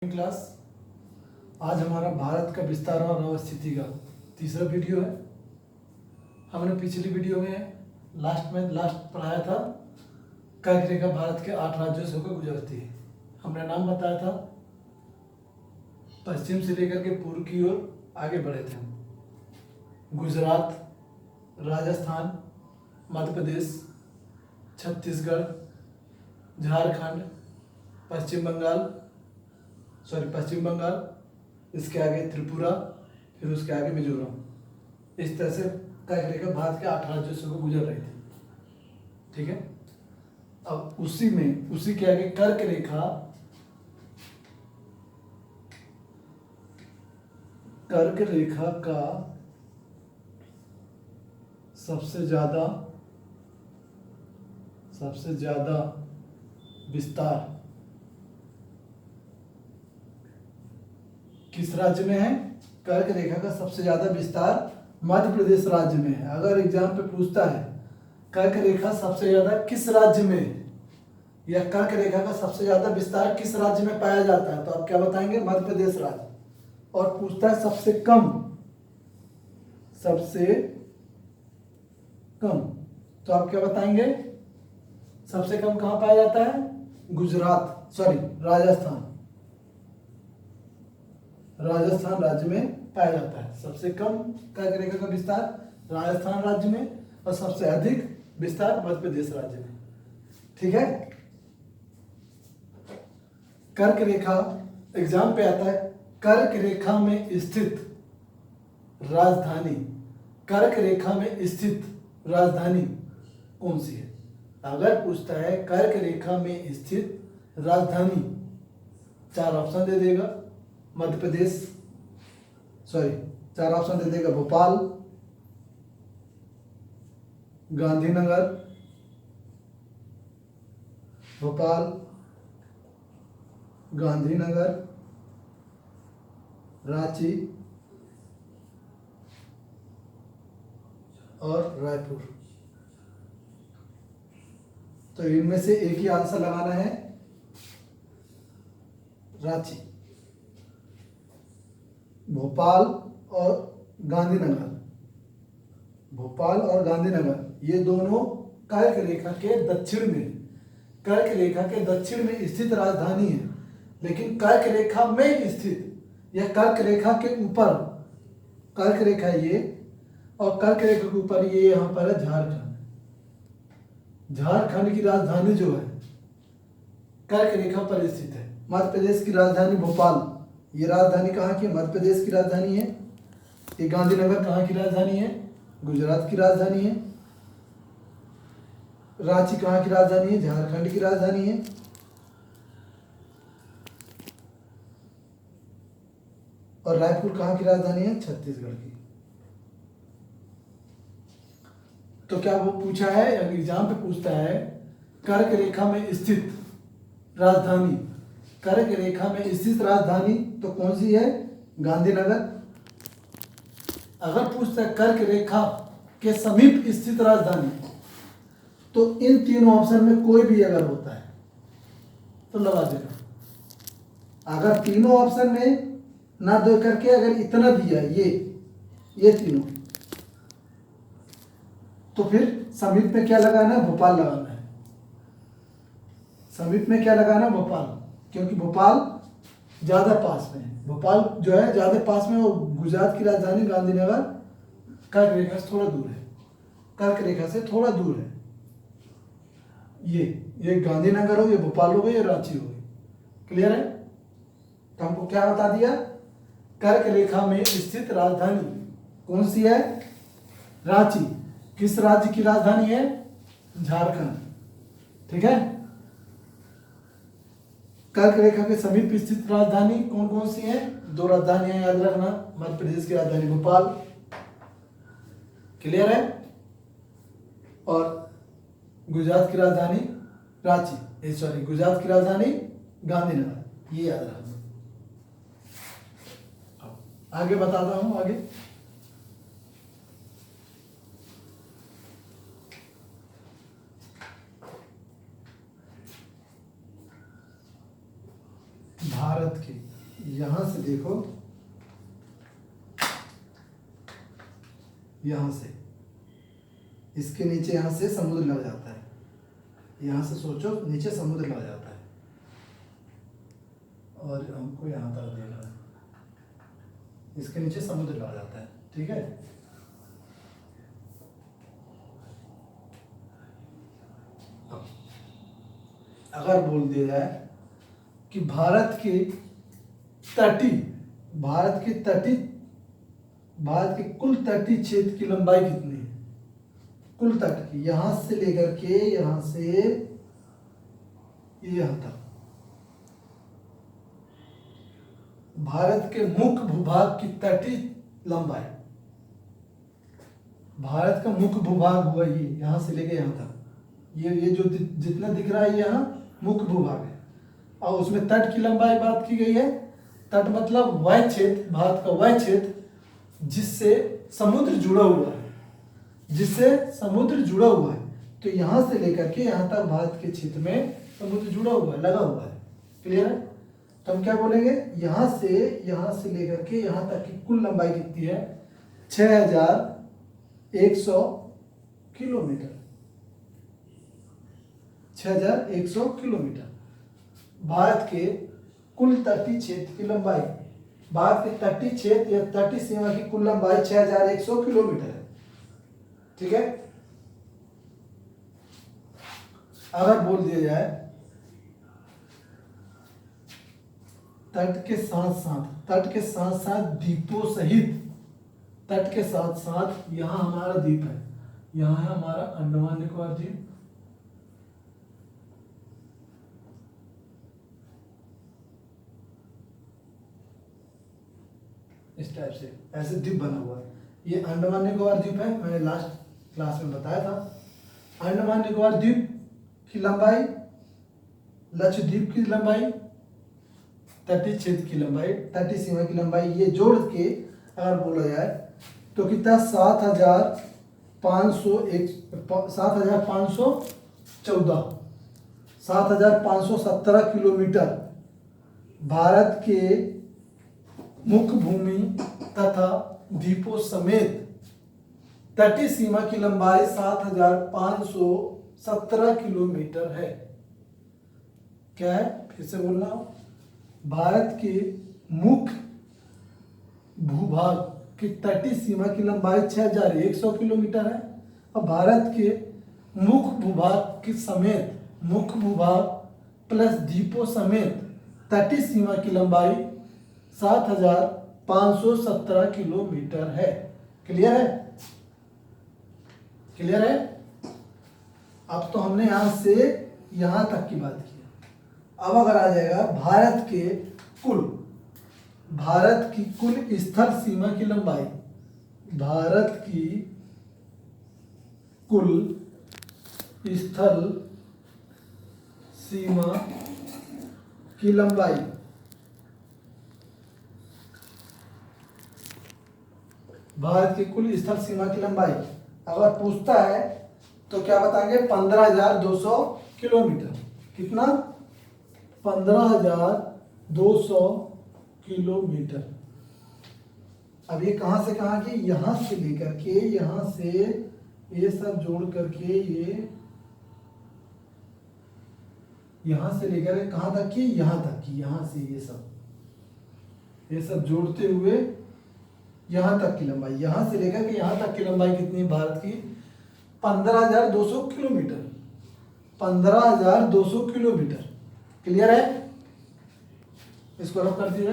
Class. आज हमारा भारत का विस्तार और अवस्थिति का तीसरा वीडियो है। हमने पिछली वीडियो में लास्ट पढ़ाया था कर्क रेखा भारत के 8 राज्यों से होकर गुजरती है। हमने नाम बताया था, पश्चिम से लेकर के पूर्व की ओर आगे बढ़े थे हम। गुजरात, राजस्थान, मध्य प्रदेश, छत्तीसगढ़, झारखंड, पश्चिम बंगाल, इसके आगे त्रिपुरा, फिर उसके आगे मिजोरम। इस तरह से कर्क रेखा भारत के 8 राज्यों से गुजर रही थी। ठीक है। अब उसी के आगे कर्क रेखा का सबसे ज्यादा विस्तार किस राज्य में है? कर्क रेखा का सबसे ज्यादा विस्तार मध्य प्रदेश राज्य में है। अगर एग्जाम पे पूछता है कर्क रेखा सबसे ज्यादा किस राज्य में है, या कर्क रेखा का सबसे ज्यादा विस्तार किस राज्य में पाया जाता है, तो आप क्या बताएंगे? मध्य प्रदेश राज्य। और पूछता है सबसे कम, तो आप क्या बताएंगे? सबसे कम कहां पाया जाता है? राजस्थान राज्य में पाया जाता है। सबसे कम कर्क रेखा का विस्तार राजस्थान राज्य में और सबसे अधिक विस्तार मध्य प्रदेश राज्य में। ठीक है। कर्क रेखा एग्जाम पे आता है, कर्क रेखा में स्थित राजधानी कौन सी है? अगर पूछता है कर्क रेखा में स्थित राजधानी, 4 ऑप्शन दे देगा। चार ऑप्शन दे देगा: भोपाल, गांधीनगर, रांची और रायपुर। तो इनमें से एक ही आंसर लगाना है, रांची। भोपाल और गांधीनगर ये दोनों कर्क रेखा के दक्षिण में स्थित राजधानी है। लेकिन कर्क रेखा में स्थित या कर्क रेखा के ऊपर, कर्क रेखा ये और कर्क रेखा के ऊपर ये यहाँ पर है झारखंड की राजधानी जो है कर्क रेखा पर स्थित है। मध्य प्रदेश की राजधानी भोपाल, ये राजधानी कहाँ की? मध्य प्रदेश की राजधानी है। ये गांधीनगर कहाँ की राजधानी है? गुजरात की राजधानी है। रांची कहाँ की राजधानी है? झारखंड की राजधानी है। और रायपुर कहाँ की राजधानी है? छत्तीसगढ़ की। तो क्या वो पूछा है, एग्जाम पे पूछता है कर्क रेखा में स्थित राजधानी, तो कौन सी है? गांधीनगर। अगर पूछता है कर्क रेखा के समीप स्थित राजधानी, तो इन तीनों ऑप्शन में कोई भी अगर होता है तो लगा देना। अगर तीनों ऑप्शन में ना दे करके अगर इतना दिया ये तीनों, तो फिर समीप में क्या लगाना है? भोपाल लगाना है। समीप में क्या लगाना है? भोपाल, क्योंकि भोपाल ज्यादा पास में है। भोपाल जो है ज्यादा पास में, और गुजरात की राजधानी गांधीनगर कर्क रेखा से थोड़ा दूर है। ये गांधीनगर हो, ये भोपाल हो गई, ये रांची हो गई। क्लियर है? तो हमको क्या बता दिया? कर्क रेखा में स्थित राजधानी कौन सी है? रांची। किस राज्य की राजधानी है? झारखंड। ठीक है। कर्क रेखा के समीप स्थित राजधानी कौन कौन सी है? 2 राजधानियां याद रखना। मध्य प्रदेश की राजधानी भोपाल, क्लियर है, और गुजरात की राजधानी गुजरात की राजधानी गांधीनगर, ये याद रखना। आगे बताता हूं। आगे भारत की यहां से देखो, यहां से इसके नीचे यहां से समुद्र लग जाता है, यहां से सोचो नीचे समुद्र लग जाता है और हमको यहां तक देना है, इसके नीचे समुद्र लग जाता है। ठीक है, अगर बोल दिया जाए कि भारत के कुल तटीय क्षेत्र की लंबाई कितनी है, कुल तट की, यहां से लेकर के यहां से यहां तक, भारत के मुख्य भूभाग की तटीय लंबाई, भारत का मुख्य भूभाग हुआ ये, यहां से लेकर यहां तक, ये जो जितना दिख रहा है ये यहाँ मुख्य भूभाग है, और उसमें तट की लंबाई बात की गई है। तट मतलब वह क्षेत्र, भारत का वह क्षेत्र जिससे समुद्र जुड़ा हुआ है, जिससे समुद्र जुड़ा हुआ है। तो यहां से लेकर के यहां तक भारत के क्षेत्र में समुद्र जुड़ा हुआ है, लगा हुआ है। क्लियर है? तो हम क्या बोलेंगे, यहां से लेकर के यहां तक की कुल लंबाई कितनी है, 6100 किलोमीटर, 6100 किलोमीटर। भारत के कुल तटीय क्षेत्र की लंबाई, भारत के तटीय क्षेत्र या तटीय सीमा की कुल लंबाई 6100 किलोमीटर है। ठीक है, अगर बोल दिया जाए तट के साथ साथ द्वीपों सहित, तट के साथ साथ यहां हमारा द्वीप है, यहां है हमारा अंडमान निकोबार द्वीप, इस टाइप से ऐसे द्वीप बना हुआ है। ये अंडमान निकोबार द्वीप है, मैंने लास्ट क्लास में बताया था। अंडमान निकोबार द्वीप की लंबाई, लक्षद्वीप की लंबाई, तटीय क्षेत्र की लंबाई, तटीय सीमा की लंबाई, ये जोड़ के अगर बोला जाए तो कितना, 7517 किलोमीटर भारत के मुख्य भूमि तथा द्वीपों समेत तटीय सीमा की लंबाई 7517 किलोमीटर है। क्या है, फिर से बोलना, भारत के मुख्य भूभाग की तटीय सीमा की लंबाई 6100 किलोमीटर है, और भारत के मुख्य भूभाग के समेत, मुख्य भूभाग प्लस द्वीपों समेत तटीय सीमा की लंबाई 7517 किलोमीटर है। क्लियर है? क्लियर है? अब तो हमने यहां से यहां तक की बात की। अब अगर आ जाएगा भारत की कुल स्थल सीमा की लंबाई, भारत की कुल स्थल सीमा की लंबाई, भारत की कुल स्थल सीमा की लंबाई अगर पूछता है तो क्या बताएंगे, 15,200 किलोमीटर। कितना? 15,200 किलोमीटर। अब ये कहां से कहां की, यहां से लेकर के यहां से ये सब जोड़ करके, ये यहां से लेकर के कहां तक की, यहां तक की, यहां से ये सब जोड़ते हुए यहां तक की लंबाई, यहां से लेकर के यहां तक की लंबाई कितनी है भारत की, 15,200 किलोमीटर, 15,200 किलोमीटर। क्लियर है? इसको रफ कर दिया।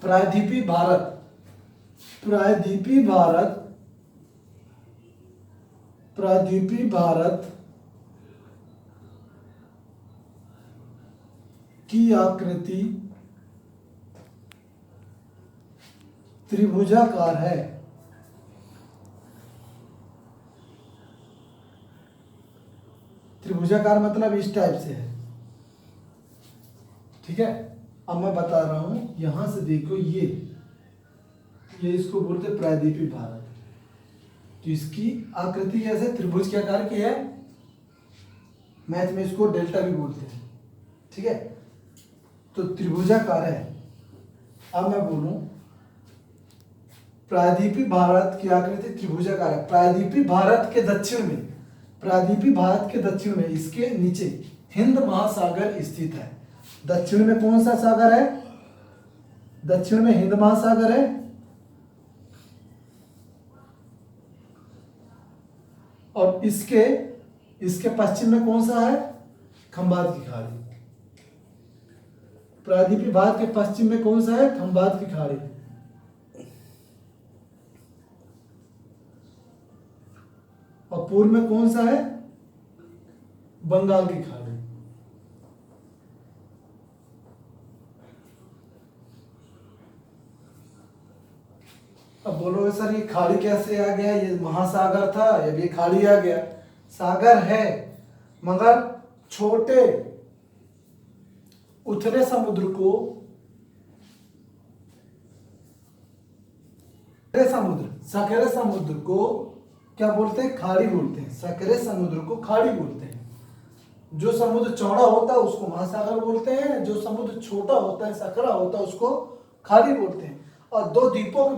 प्रायद्वीपीय भारत की आकृति त्रिभुजाकार है। त्रिभुजाकार मतलब इस टाइप से है, ठीक है। अब मैं बता रहा हूं, यहां से देखो, ये इसको बोलते हैं प्रायद्वीपीय भारत। तो इसकी आकृति कैसे, त्रिभुज के आकार की है, मैथ में इसको डेल्टा भी बोलते हैं, ठीक है। तो त्रिभुजाकार है। अब मैं बोलूं प्रायद्वीपीय भारत की आकृति त्रिभुजाकार है। प्रायद्वीपीय भारत के दक्षिण में, प्रायद्वीपीय भारत के दक्षिण में इसके नीचे हिंद महासागर स्थित है। दक्षिण में कौन सा सागर है, दक्षिण में हिंद महासागर है, और इसके पश्चिम में कौन सा है, खंबात की खाड़ी। प्रायद्वीपीय भारत के पश्चिम में कौन सा है, खंबात की खाड़ी। और पूर्व में कौन सा है, बंगाल की खाड़ी। अब बोलोगे सर ये खाड़ी कैसे आ गया, ये महासागर था, ये खाड़ी आ गया। सागर है मगर छोटे उथले समुद्र को, सकरे समुद्र को क्या बोलते हैं, खाड़ी बोलते हैं। सकरे समुद्र को खाड़ी बोलते हैं। जो समुद्र चौड़ा होता है उसको महासागर बोलते हैं, जो समुद्र छोटा होता है, सकरा होता है, उसको खाड़ी बोलते हैं। और दो द्वीपों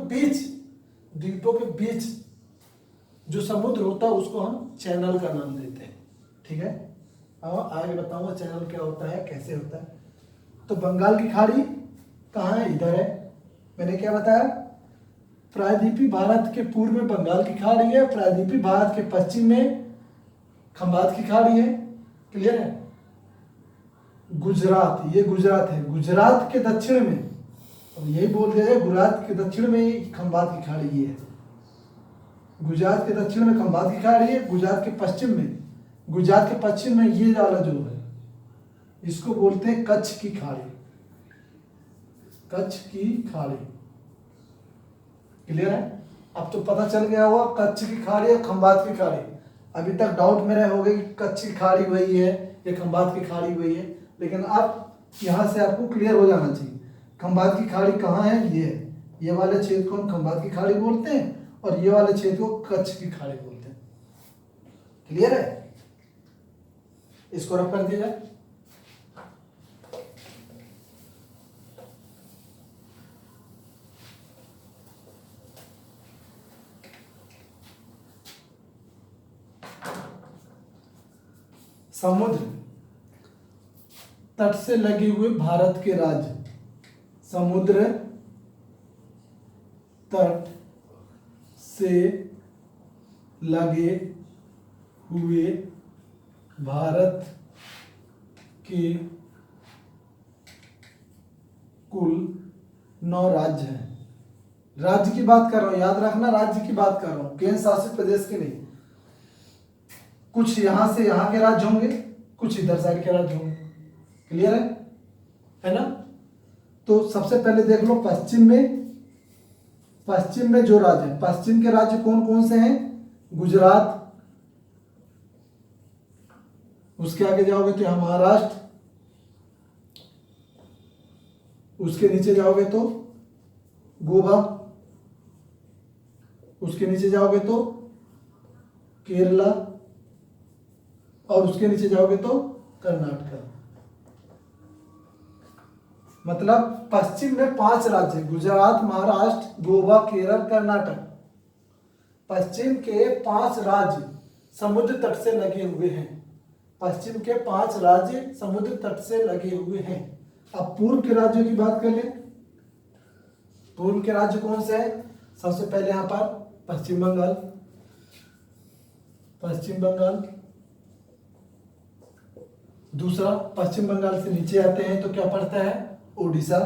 के बीच जो समुद्र होता है उसको हम चैनल का नाम देते हैं, ठीक है। अब आगे बताऊंगा चैनल क्या होता है, कैसे होता है। तो बंगाल की खाड़ी कहाँ है, इधर है। मैंने क्या बताया, प्रायद्वीपीय भारत के पूर्व में बंगाल की खाड़ी है, प्रायद्वीपीय भारत के पश्चिम में खंबात की खाड़ी है। क्लियर है। गुजरात, ये गुजरात है, गुजरात के दक्षिण में, अब यही बोल दिया है, गुजरात के दक्षिण में खंबात की खाड़ी ये है। गुजरात के दक्षिण में खंबात की खाड़ी है, गुजरात के पश्चिम में ये वाला जो है इसको बोलते हैं कच्छ की खाड़ी। कच्छ की खाड़ी, क्लियर है। अब तो पता चल गया होगा कच्छ की खाड़ी और खंबात की खाड़ी। अभी तक डाउट में रहे होगे कि कच्छ की खाड़ी वही है या खंबात की खाड़ी वही है, लेकिन अब यहाँ से आपको क्लियर हो जाना चाहिए खंबात की खाड़ी कहाँ है। ये वाले क्षेत्र को हम खंबात की खाड़ी बोलते हैं और ये वाले क्षेत्र को कच्छ की खाड़ी बोलते हैं। क्लियर है। इसको रफ कर दिया जाए। समुद्र तट से लगे हुए भारत के राज्य, समुद्र तट से लगे हुए भारत के कुल 9 राज्य हैं। राज्य की बात कर रहा हूं, याद रखना, राज्य की बात कर रहा हूं, केंद्र शासित प्रदेश के नहीं। कुछ यहां से यहां के राज्य होंगे, कुछ इधर साइड के राज्य होंगे। क्लियर है ना। तो सबसे पहले देख लो पश्चिम में जो राज्य है, पश्चिम के राज्य कौन कौन से हैं, गुजरात, उसके आगे जाओगे तो यहाँ महाराष्ट्र, उसके नीचे जाओगे तो गोवा, उसके नीचे जाओगे तो केरला, और उसके नीचे जाओगे तो कर्नाटक। मतलब पश्चिम में 5 राज्य, गुजरात, महाराष्ट्र, गोवा, केरल, कर्नाटक। पश्चिम के 5 राज्य समुद्र तट से लगे हुए हैं। पश्चिम के 5 राज्य समुद्र तट से लगे हुए हैं। अब पूर्व के राज्यों की बात कर ले। पूर्व के राज्य कौन से हैं? सबसे पहले यहां पर पश्चिम बंगाल। दूसरा, पश्चिम बंगाल से नीचे आते हैं तो क्या पड़ता है, उड़ीसा।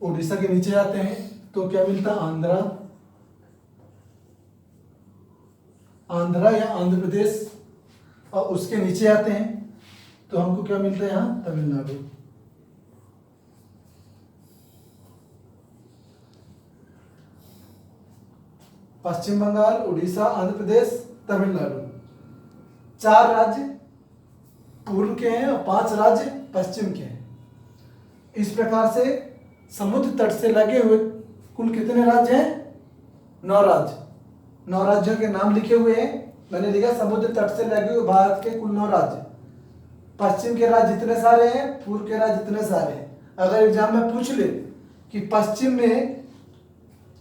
उड़ीसा के नीचे आते हैं तो क्या मिलता है, आंध्रा या आंध्र प्रदेश। और उसके नीचे आते हैं तो हमको क्या मिलता है, यहां तमिलनाडु। पश्चिम बंगाल, उड़ीसा, आंध्र प्रदेश, तमिलनाडु। 4 राज्य पूर्व के हैं और 5 राज्य पश्चिम के हैं। इस प्रकार से समुद्र तट से लगे हुए कुल कितने राज्य हैं? 9 राज्य। 9 राज्यों के नाम लिखे हुए हैं। मैंने लिखा समुद्र तट से लगे हुए भारत के कुल 9 राज्य। पश्चिम के राज्य जितने सारे हैं, पूर्व के राज्य जितने सारे हैं। अगर एग्जाम में पूछ ले कि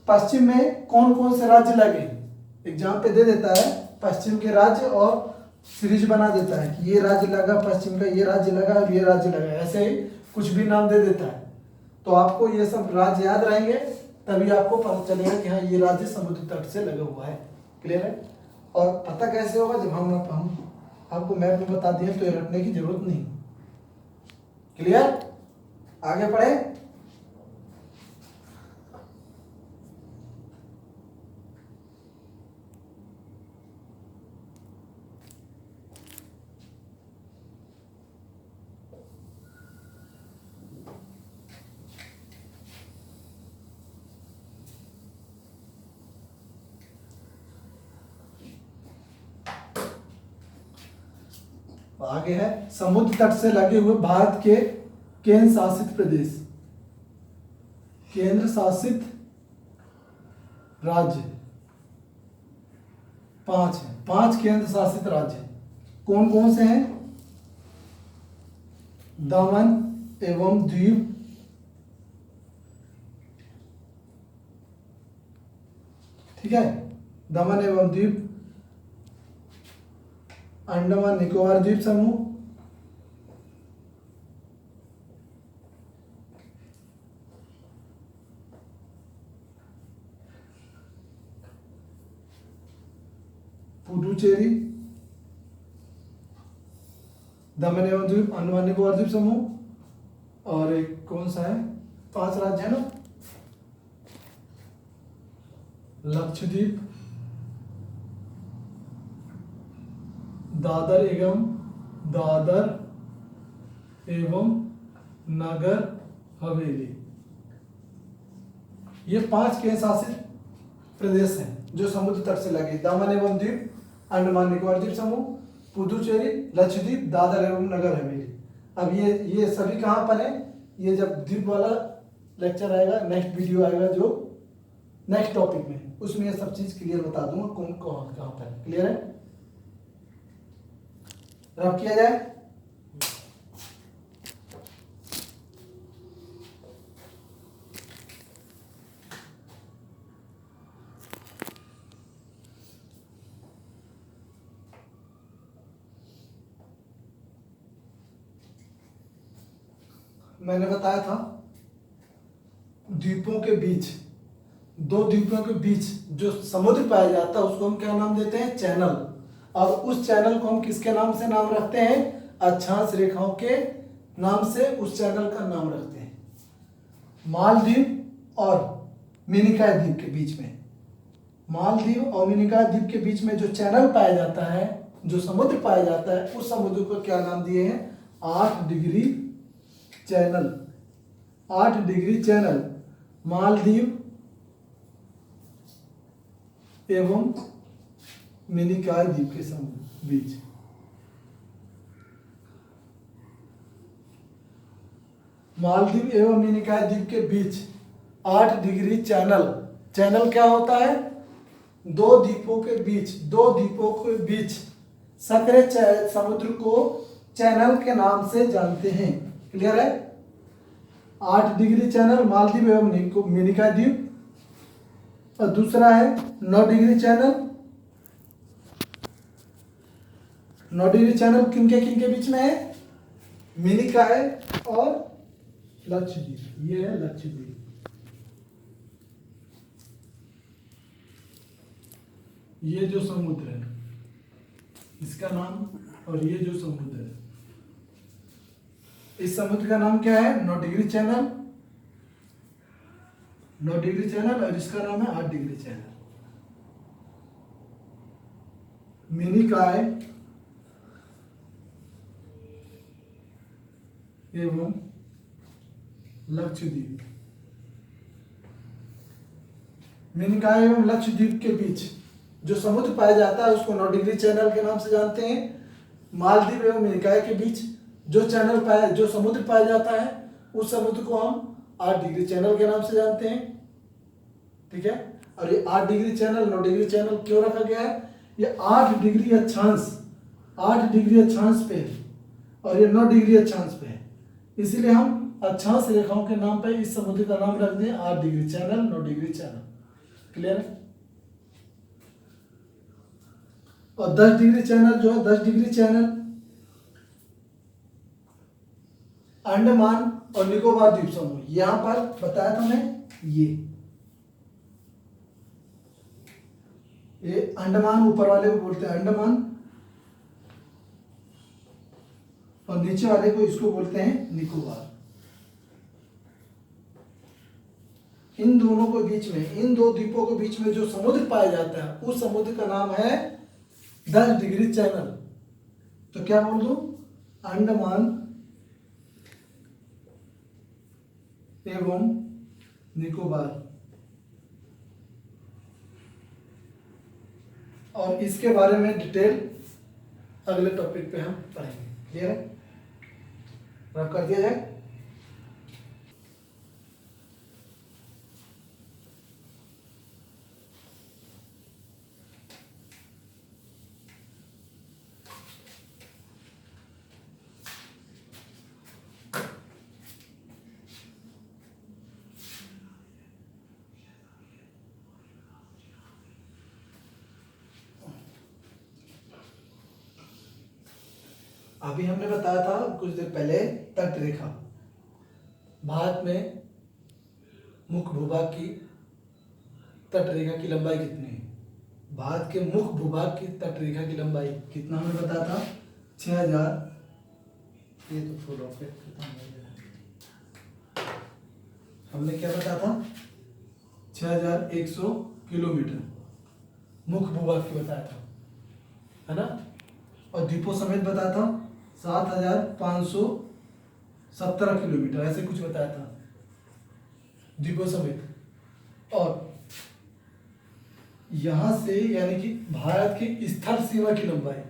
पश्चिम में कौन कौन से राज्य लगे, एग्जाम पे दे देता है पश्चिम के राज्य और सीरीज बना देता है कि ये राज्य लगा पश्चिम का, ये राज्य लगा, ये राज्य लगा, ऐसे ही कुछ भी नाम दे देता है। तो आपको ये सब राज्य याद रहेंगे, तभी आपको पता चलेगा कि हाँ ये राज्य समुद्र तट से लगा हुआ है। क्लियर है? और पता कैसे होगा? जब हम आपको मैप में बता दिए तो ये रटने की जरूरत नहीं। क्लियर? आगे पढ़े। आगे है समुद्र तट से लगे हुए भारत के केंद्र शासित प्रदेश, केंद्र शासित राज्य 5 है। 5 केंद्र शासित राज्य कौन कौन से हैं? दमन एवं दीव, ठीक है, दमन एवं दीव, अंडमान निकोबार द्वीप समूह, पुडुचेरी, दमन एवं द्वीप, अंडमान निकोबार द्वीप समूह, और एक कौन सा है? 5 राज्य है ना, लक्षद्वीप, दादर एवं नगर हवेली। ये 5 केंद्र शासित प्रदेश हैं जो समुद्र तट से लगे। दमन एवं द्वीप, अंडमान निकोबार द्वीप समूह, पुडुचेरी, लक्षद्वीप, दादर एवं नगर हवेली। अब ये सभी कहाँ पर है? ये जब द्वीप वाला लेक्चर आएगा, नेक्स्ट वीडियो आएगा जो नेक्स्ट टॉपिक में, उसमें ये सब चीज क्लियर बता दूंगा कौन कहाँ पर है। क्लियर है? रब किया जाए। मैंने बताया था द्वीपों के बीच, 2 द्वीपों के बीच जो समुद्र पाया जाता है उसको हम क्या नाम देते हैं? चैनल। और उस चैनल को हम किसके नाम से नाम रखते हैं? अक्षांश रेखाओं के नाम से उस चैनल का नाम रखते हैं। मालदीव और मिनिकॉय द्वीप के बीच में, मालदीव और मिनिकॉय द्वीप के बीच में जो चैनल पाया जाता है, जो समुद्र पाया जाता है, उस समुद्र को क्या नाम दिए हैं? 8 degree channel. 8 degree channel Maldives एवं मिनिकॉय द्वीप के बीच। मालदीव एवं मिनिकॉय द्वीप के बीच 8 डिग्री चैनल। चैनल क्या होता है? 2 द्वीपों के बीच संकरे समुद्र को चैनल के नाम से जानते हैं। क्लियर है? 8 डिग्री चैनल मालदीव एवं मिनिकॉय द्वीप, और दूसरा है 9 डिग्री चैनल। 9 डिग्री चैनल किनके बीच में है? मिनिकॉय और लक्षद्वीप। ये है लक्षद्वीप। ये जो समुद्र है इसका नाम, और ये जो समुद्र है, इस समुद्र का नाम क्या है? 9 डिग्री चैनल। 9 डिग्री चैनल, और इसका नाम है 8 डिग्री चैनल। मिनिकॉय एवं लक्षद्वीप। मिनिकॉय एवं लक्षद्वीप के बीच जो समुद्र पाया जाता है उसको 9 डिग्री चैनल के नाम से जानते हैं, मालदीव एवं मिनिकॉय के बीच जो समुद्र पाया जाता है उस समुद्र को हम 8 डिग्री चैनल के नाम से जानते हैं। ठीक है, और ये 8 डिग्री चैनल 9 डिग्री चैनल क्यों रखा गया है? ये 8 डिग्री अक्षांश पे है और ये 9 डिग्री अक्षांश पे है, इसीलिए हम अक्षांश रेखाओं के नाम पे इस समुद्र का नाम रख दिए 8 degree channel 9 degree channel. Clear है? और 10 डिग्री चैनल जो है 10 डिग्री चैनल अंडमान और निकोबार द्वीप समूह, यहां पर बताया था मैं ये अंडमान ऊपर वाले को बोलते हैं अंडमान और नीचे वाले को इसको बोलते हैं निकोबार। इन दोनों के बीच में, इन दो द्वीपों के बीच में जो समुद्र पाया जाता है उस समुद्र का नाम है 10 डिग्री चैनल। तो क्या बोल दूं? अंडमान एवं निकोबार। और इसके बारे में डिटेल अगले टॉपिक पे हम पढ़ेंगे। क्लियर है? रब कर दिया जाए। अभी हमने बताया था कुछ देर पहले तट रेखा। भारत में मुख्य भूभाग की तट रेखा की लंबाई कितनी है? भारत के मुख्य भूभाग की तट रेखा की लंबाई कितना हमने बताया था? 6000। ये तो फुल ऑफ हमने क्या बताया था? 6100 किलोमीटर मुख्य भूभाग की बताया था, है ना? और द्वीपों समेत बताया था 7517 किलोमीटर, ऐसे कुछ बताया था द्वीपों समेत। और यहां से यानी कि भारत की स्थल सीमा की लंबाई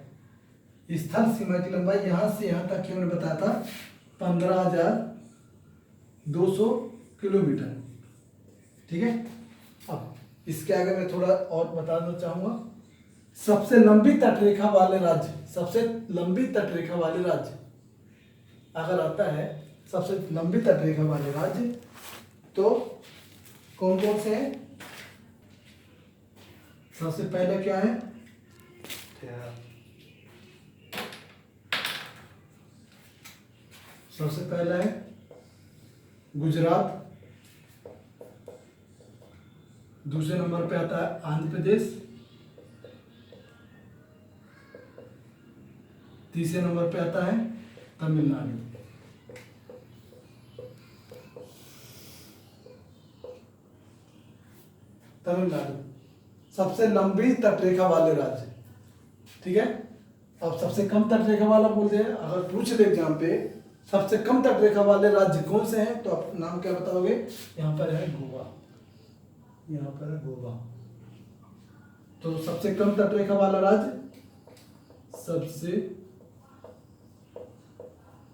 यहां से यहां तक की हमने बताया था 15200 किलोमीटर। ठीक है, अब इसके आगे मैं थोड़ा और बताना चाहूंगा। सबसे लंबी तटरेखा वाले राज्य अगर आता है, सबसे लंबी तटरेखा वाले राज्य तो कौन कौन से हैं? सबसे पहले क्या है? सबसे पहला है गुजरात, दूसरे नंबर पे आता है आंध्र प्रदेश, तीसरे नंबर पे आता है तमिलनाडु। सबसे लंबी तटरेखा वाले राज्य। ठीक है, अब सबसे कम तटरेखा वाला बोलते हैं। अगर पूछ ले एग्जाम पे सबसे कम तटरेखा वाले राज्य कौन से हैं, तो आप नाम क्या बताओगे? यहाँ पर है गोवा, यहाँ पर है गोवा। तो सबसे कम तटरेखा वाला राज्य, सबसे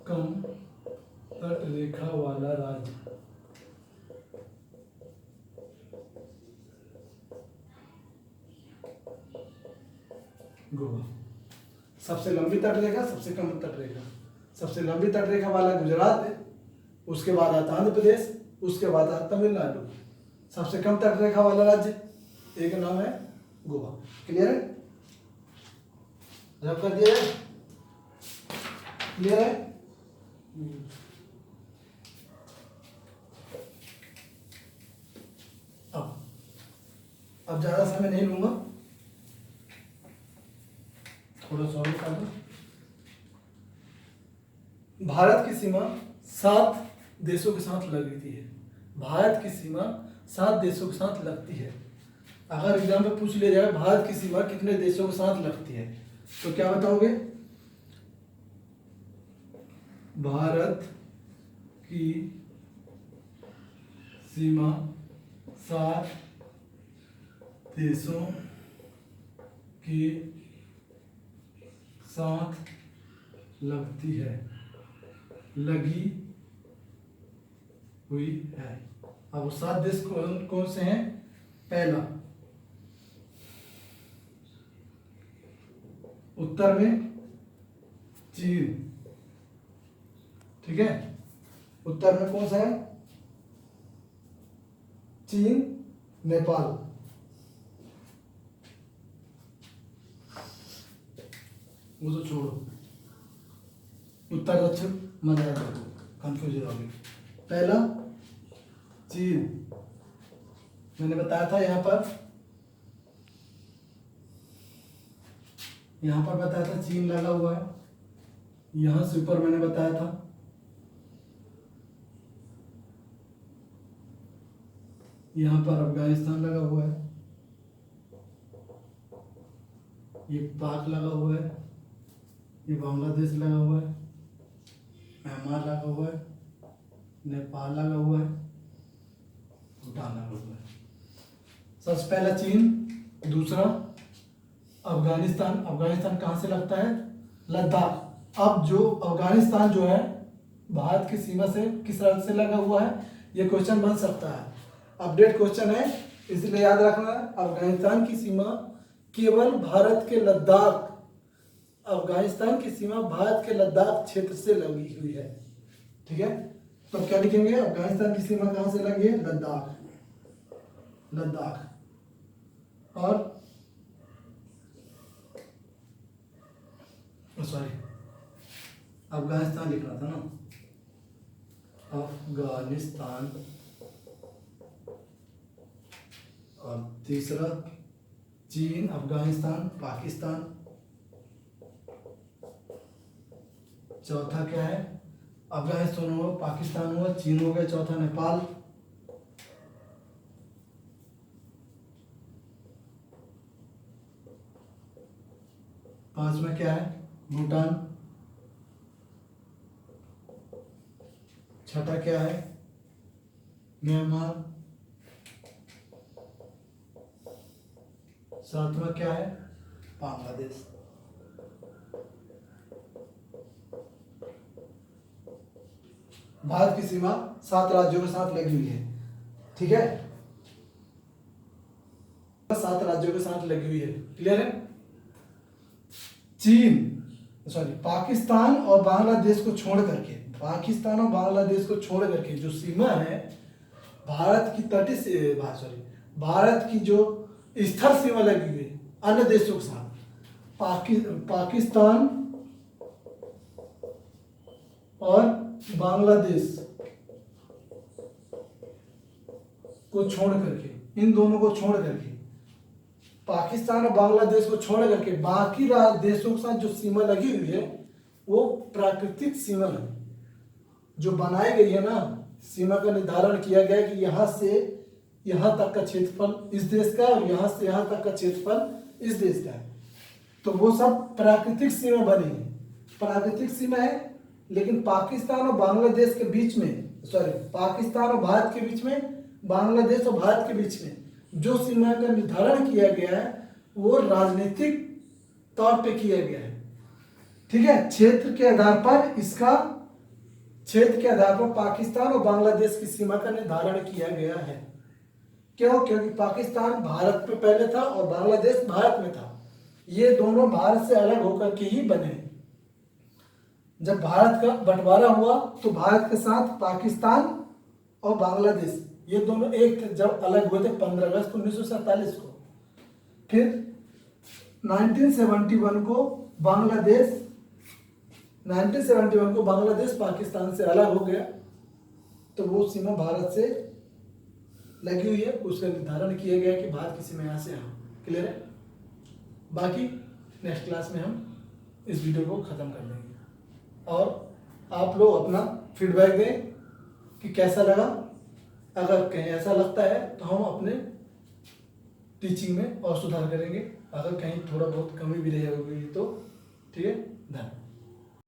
कम तटरेखा वाला राज्य गोवा। सबसे लंबी तटरेखा, सबसे कम तटरेखा। सबसे लंबी तटरेखा वाला गुजरात है, उसके बाद आता आंध्र प्रदेश, उसके बाद आता तमिलनाडु। सबसे कम तटरेखा वाला राज्य एक नाम है गोवा। क्लियर है? रब कर दिया है? क्लियर है? अब ज्यादा समय नहीं लूंगा, थोड़ा सा और बता दो। भारत की सीमा 7 देशों के साथ लगती है। भारत की सीमा 7 देशों के साथ लगती है। अगर एग्जाम में पूछ लिया जाए भारत की सीमा कितने देशों के साथ लगती है, तो क्या बताओगे? भारत की सीमा 7 देशों के साथ लगती है, लगी हुई है। अब वो 7 देश कौन कौन से हैं? पहला, उत्तर में चीन, ठीक है, उत्तर में कौन सा है? चीन, नेपाल। वो तो छोड़ो, उत्तर दक्षिण मत याद रखो, कंफ्यूज होगी। पहला चीन, मैंने बताया था यहाँ पर बताया था चीन लगा हुआ है। यहां से ऊपर मैंने बताया था यहाँ पर अफगानिस्तान लगा हुआ है, ये पाक लगा हुआ है, ये बांग्लादेश लगा हुआ है, म्यांमार लगा हुआ है, नेपाल लगा हुआ है, भूटान लगा हुआ है। सबसे पहला चीन, दूसरा अफगानिस्तान। अफगानिस्तान कहाँ से लगता है? लद्दाख। अब जो अफगानिस्तान जो है भारत की सीमा से किस राज्य से लगा हुआ है? ये क्वेश्चन बन सकता है, अपडेट क्वेश्चन है, इसलिए याद रखना अफगानिस्तान की सीमा केवल भारत के लद्दाख, अफगानिस्तान की सीमा भारत के लद्दाख क्षेत्र से लगी हुई है, ठीक है। तो क्या लिखेंगे? अफगानिस्तान की सीमा कहां से लगी है? लद्दाख, लद्दाख। और सॉरी, अफगानिस्तान लिखना था ना, अफगानिस्तान। और तीसरा चीन, अफगानिस्तान, पाकिस्तान। चौथा क्या है? अफगानिस्तान हुआ, पाकिस्तान हुआ, चीन हो गया, चौथा नेपाल। पांचवा क्या है? भूटान। छठा क्या है? म्यांमार। सातवां क्या है? बांग्लादेश। भारत की सीमा 7 राज्यों के साथ लगी हुई है, ठीक है, 7 राज्यों के साथ लगी हुई है, क्लियर है। पाकिस्तान और बांग्लादेश को छोड़ करके, पाकिस्तान और बांग्लादेश को छोड़ करके जो सीमा है भारत की तटीय भारत की जो स्थल सीमा लगी हुई है अन्य देशों के साथ, पाकिस्तान और बांग्लादेश को छोड़ करके, इन दोनों को छोड़ करके, पाकिस्तान और बांग्लादेश को छोड़ करके बाकी देशों के साथ जो सीमा लगी हुई है वो प्राकृतिक सीमा है, जो बनाई गई है ना, सीमा का निर्धारण किया गया है कि यहाँ से यहाँ तक का क्षेत्रफल इस देश का और यहाँ से यहाँ तक का क्षेत्रफल इस देश का है, तो वो सब प्राकृतिक सीमा बनी है, प्राकृतिक सीमा है। लेकिन पाकिस्तान और बांग्लादेश के बीच में, पाकिस्तान और भारत के बीच में, बांग्लादेश और भारत के बीच में जो सीमा का निर्धारण किया गया है वो राजनीतिक तौर पे किया गया है, ठीक है। क्षेत्र के आधार पर पाकिस्तान और बांग्लादेश की सीमा का निर्धारण किया गया है। क्यों? क्योंकि पाकिस्तान भारत पे पहले था और बांग्लादेश भारत में था, ये दोनों भारत से अलग होकर के ही बने। जब भारत का बंटवारा हुआ तो भारत के साथ पाकिस्तान और बांग्लादेश ये दोनों एक थे, जब अलग हुए थे 15 अगस्त 1947 को। फिर 1971 को बांग्लादेश पाकिस्तान से अलग हो गया, तो वो सीमा भारत से लगी हुई है, उसका निर्धारण किया गया कि भारत की सीमा यहाँ से यहाँ, क्लियर है। बाकी नेक्स्ट क्लास में हम इस वीडियो को ख़त्म कर देंगे और आप लोग अपना फीडबैक दें कि कैसा लगा। अगर कहीं ऐसा लगता है तो हम अपने टीचिंग में और सुधार करेंगे, अगर कहीं थोड़ा बहुत कमी भी रही होगी तो ठीक है। धन्यवाद।